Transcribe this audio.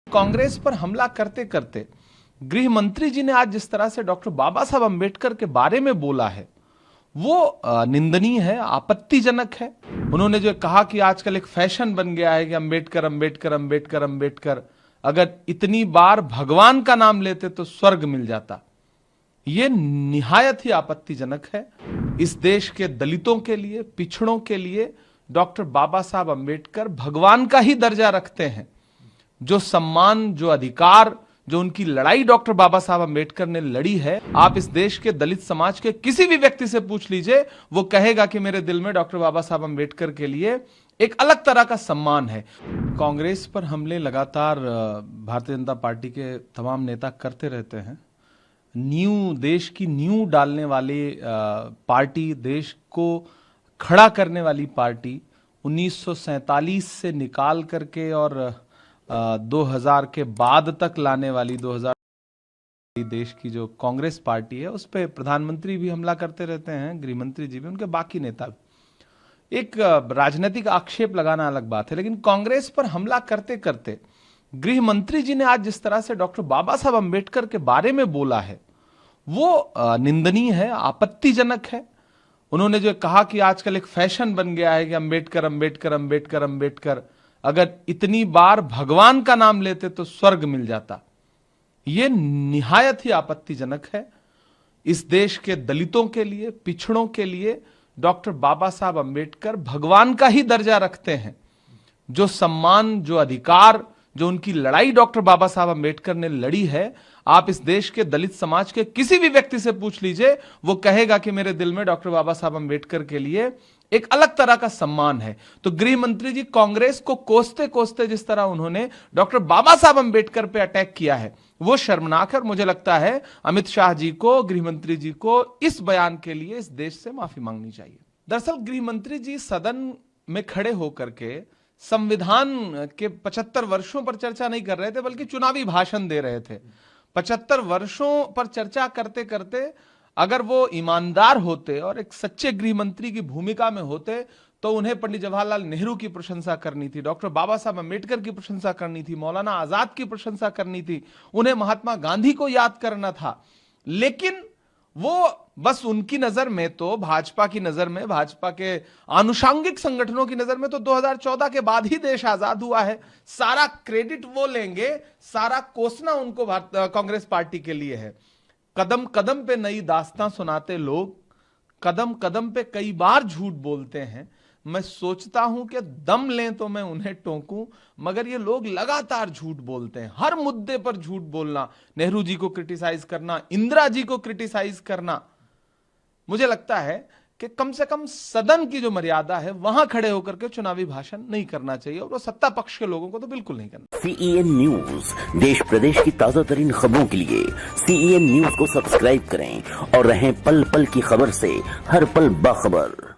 कांग्रेस पर हमला करते करते गृह मंत्री जी ने आज जिस तरह से डॉक्टर बाबा साहब अंबेडकर के बारे में बोला है वो निंदनीय है, आपत्तिजनक है। उन्होंने जो कहा कि आजकल एक फैशन बन गया है कि अंबेडकर अंबेडकर अंबेडकर अंबेडकर, अगर इतनी बार भगवान का नाम लेते तो स्वर्ग मिल जाता, ये निहायत ही आपत्तिजनक है। इस देश के दलितों के लिए, पिछड़ों के लिए डॉक्टर बाबा साहब अंबेडकर भगवान का ही दर्जा रखते हैं। जो सम्मान, जो अधिकार, जो उनकी लड़ाई डॉक्टर बाबा साहब अंबेडकर ने लड़ी है, आप इस देश के दलित समाज के किसी भी व्यक्ति से पूछ लीजिए, वो कहेगा कि मेरे दिल में डॉक्टर बाबा साहब अंबेडकर के लिए एक अलग तरह का सम्मान है। कांग्रेस पर हमले लगातार भारतीय जनता पार्टी के तमाम नेता करते रहते हैं। देश की नींव डालने वाली पार्टी, देश को खड़ा करने वाली पार्टी 1947 से निकाल करके और 2000 के बाद तक लाने वाली 2000 देश की जो कांग्रेस पार्टी है, उस पर प्रधानमंत्री भी हमला करते रहते हैं, गृह मंत्री जी भी, उनके बाकी नेता भी। एक राजनीतिक आक्षेप लगाना अलग बात है, लेकिन कांग्रेस पर हमला करते करते गृह मंत्री जी ने आज जिस तरह से डॉक्टर बाबा साहब अंबेडकर के बारे में बोला है वो निंदनीय है, आपत्तिजनक है। उन्होंने जो कहा कि आजकल एक फैशन बन गया है कि अंबेडकर अंबेडकर अंबेडकर अंबेडकर, अगर इतनी बार भगवान का नाम लेते तो स्वर्ग मिल जाता, यह निहायत ही आपत्तिजनक है। इस देश के दलितों के लिए, पिछड़ों के लिए डॉक्टर बाबा साहब अंबेडकर भगवान का ही दर्जा रखते हैं। जो सम्मान, जो अधिकार, जो उनकी लड़ाई डॉक्टर बाबा साहब अंबेडकर ने लड़ी है, आप इस देश के दलित समाज के किसी भी व्यक्ति से पूछ लीजिए, वो कहेगा कि मेरे दिल में डॉक्टर बाबा साहब अंबेडकर के लिए एक अलग तरह का सम्मान है। तो गृह मंत्री जी कांग्रेस को कोसते कोसते जिस तरह उन्होंने डॉक्टर बाबा साहब अंबेडकर पे अटैक किया है, वो शर्मनाक है। और मुझे लगता है अमित शाह जी को, गृह मंत्री जी को इस बयान के लिए इस देश से माफी मांगनी चाहिए। दरअसल गृह मंत्री जी सदन में खड़े होकर के संविधान के 75 वर्षों पर चर्चा नहीं कर रहे थे, बल्कि चुनावी भाषण दे रहे थे। 75 वर्षों पर चर्चा करते करते अगर वो ईमानदार होते और एक सच्चे गृह मंत्री की भूमिका में होते तो उन्हें पंडित जवाहरलाल नेहरू की प्रशंसा करनी थी, डॉक्टर बाबा साहब अंबेडकर की प्रशंसा करनी थी, मौलाना आजाद की प्रशंसा करनी थी, उन्हें महात्मा गांधी को याद करना था। लेकिन वो बस उनकी नजर में तो, भाजपा की नजर में, भाजपा के आनुषंगिक संगठनों की नजर में तो 2014 के बाद ही देश आजाद हुआ है। सारा क्रेडिट वो लेंगे, सारा कोसना उनको कांग्रेस पार्टी के लिए है। कदम कदम पे नई दास्तां सुनाते लोग, कदम कदम पे कई बार झूठ बोलते हैं। मैं सोचता हूं कि दम लें तो मैं उन्हें टोकूं, मगर ये लोग लगातार झूठ बोलते हैं। हर मुद्दे पर झूठ बोलना, नेहरू जी को क्रिटिसाइज करना, इंदिरा जी को क्रिटिसाइज करना। मुझे लगता है कि कम से कम सदन की जो मर्यादा है वहां खड़े होकर के चुनावी भाषण नहीं करना चाहिए, और वो सत्ता पक्ष के लोगों को तो बिल्कुल नहीं करना। CEN न्यूज, देश प्रदेश की ताजा तरीन खबरों के लिए CEN न्यूज को सब्सक्राइब करें और रहें पल पल की खबर से हर पल बाखबर।